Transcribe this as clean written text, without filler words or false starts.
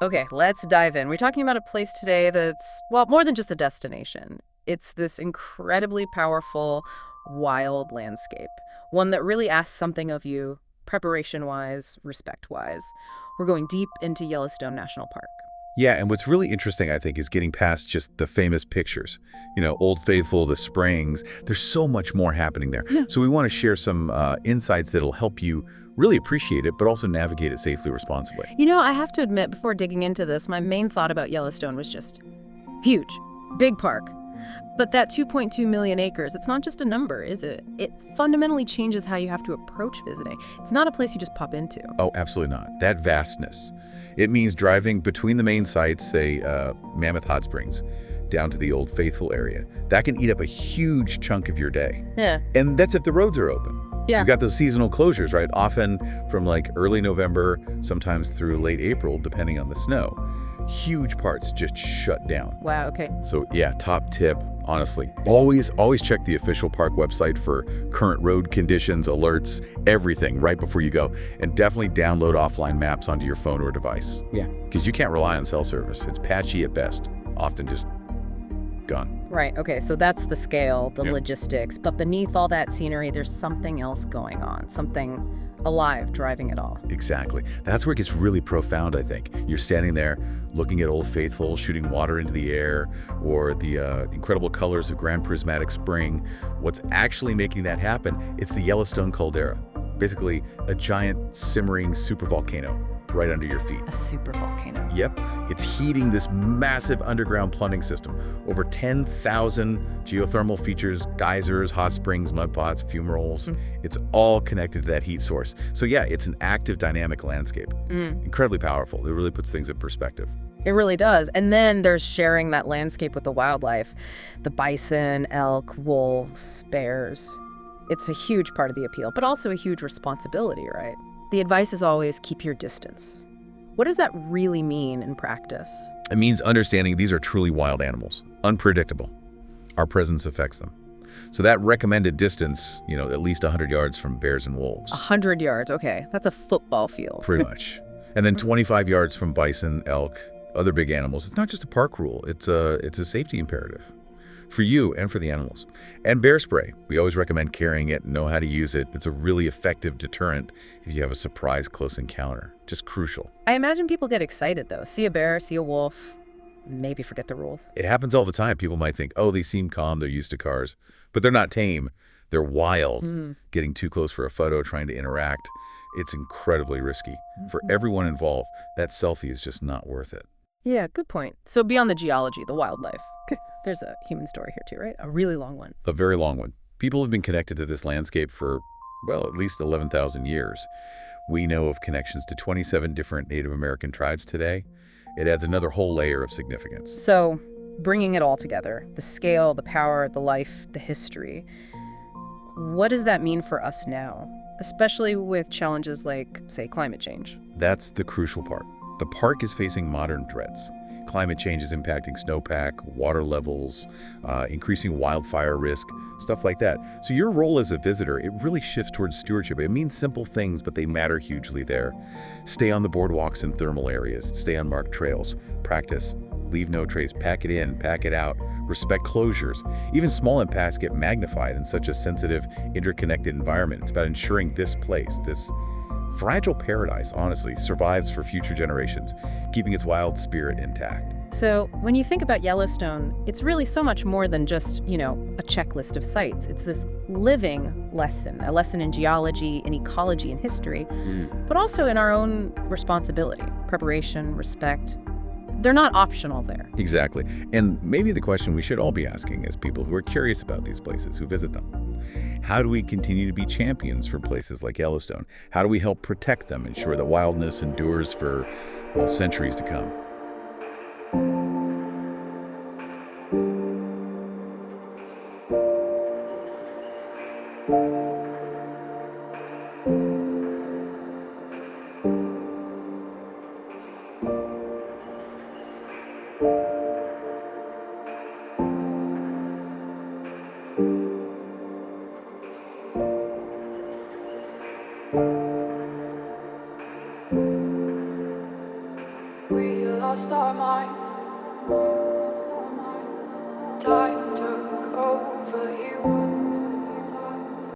Okay, let's dive in. We're talking about a place today that's, well, more than just a destination. It's this incredibly powerful, wild landscape, one that really asks something of you, preparation wise, respect wise. We're going deep into Yellowstone National Park. Yeah, and what's really interesting, I think, is getting past just the famous pictures. Old Faithful, the springs. There's so much more happening there. Yeah. So we want to share some insights that'll help you really appreciate it, but also navigate it safely, responsibly. I have to admit, before digging into this, my main thought about Yellowstone was just huge, big park. But that 2.2 million acres, it's not just a number, is it? It fundamentally changes how you have to approach visiting. It's not a place you just pop into. Oh, absolutely not. That vastness. It means driving between the main sites, say Mammoth Hot Springs, down to the Old Faithful area. That can eat up a huge chunk of your day. Yeah. And that's if the roads are open. Yeah. You've got those seasonal closures, right? Often from like early November, sometimes through late April, depending on the snow. Huge parts just shut down. Wow, okay. So yeah, top tip, honestly. Always check the official park website for current road conditions, alerts, everything right before you go. And definitely download offline maps onto your phone or device. Yeah. Because you can't rely on cell service. It's patchy at best, often just gone. Right, okay, so that's the scale, the Yep. logistics. But beneath all that scenery, there's something else going on, something alive driving it all. Exactly. That's where it gets really profound, I think. You're standing there looking at Old Faithful, shooting water into the air, or the incredible colors of Grand Prismatic Spring. What's actually making that happen is the Yellowstone Caldera, basically a giant simmering supervolcano right under your feet. A supervolcano. Yep, it's heating this massive underground plunging system. Over 10,000 geothermal features, geysers, hot springs, mud pots, fumaroles. It's all connected to that heat source. So yeah, it's an active, dynamic landscape. Incredibly powerful. It really puts things in perspective. It really does. And then there's sharing that landscape with the wildlife, the bison, elk, wolves, bears. It's a huge part of the appeal, but also a huge responsibility, right? The advice is always keep your distance. What does that really mean in practice? It means understanding these are truly wild animals, unpredictable. Our presence affects them. So that recommended distance, at least 100 yards from bears and wolves. 100 yards, okay. That's a football field. Pretty much. And then 25 yards from bison, elk, other big animals. It's not just a park rule, it's a safety imperative for you and for the animals. And bear spray. We always recommend carrying it, know how to use it. It's a really effective deterrent if you have a surprise close encounter. Just crucial. I imagine people get excited, though. See a bear, see a wolf, maybe forget the rules. It happens all the time. People might think, oh, they seem calm, they're used to cars. But they're not tame. They're wild. Getting too close for a photo, trying to interact. It's incredibly risky. For everyone involved, that selfie is just not worth it. Yeah, good point. So beyond the geology, the wildlife, there's a human story here too, right? A really long one. A very long one. People have been connected to this landscape for, well, at least 11,000 years. We know of connections to 27 different Native American tribes today. It adds another whole layer of significance. So bringing it all together, the scale, the power, the life, the history, what does that mean for us now? Especially with challenges like, say, climate change. That's the crucial part. The park is facing modern threats. Climate change is impacting snowpack, water levels, increasing wildfire risk, stuff like that. So your role as a visitor, it really shifts towards stewardship. It means simple things, but they matter hugely there. Stay on the boardwalks and thermal areas. Stay on marked trails. Practice. Leave no trace. Pack it in, pack it out. Respect closures. Even small impacts get magnified in such a sensitive, interconnected environment. It's about ensuring this place, this fragile paradise, honestly, survives for future generations, keeping its wild spirit intact. So when you think about Yellowstone, it's really so much more than just, a checklist of sites. It's this living lesson, a lesson in geology, in ecology, and history, but also in our own responsibility, preparation, respect. They're not optional there. Exactly. And maybe the question we should all be asking as people who are curious about these places, who visit them. How do we continue to be champions for places like Yellowstone? How do we help protect them, ensure that wildness endures for, well, centuries to come? We lost our minds. Time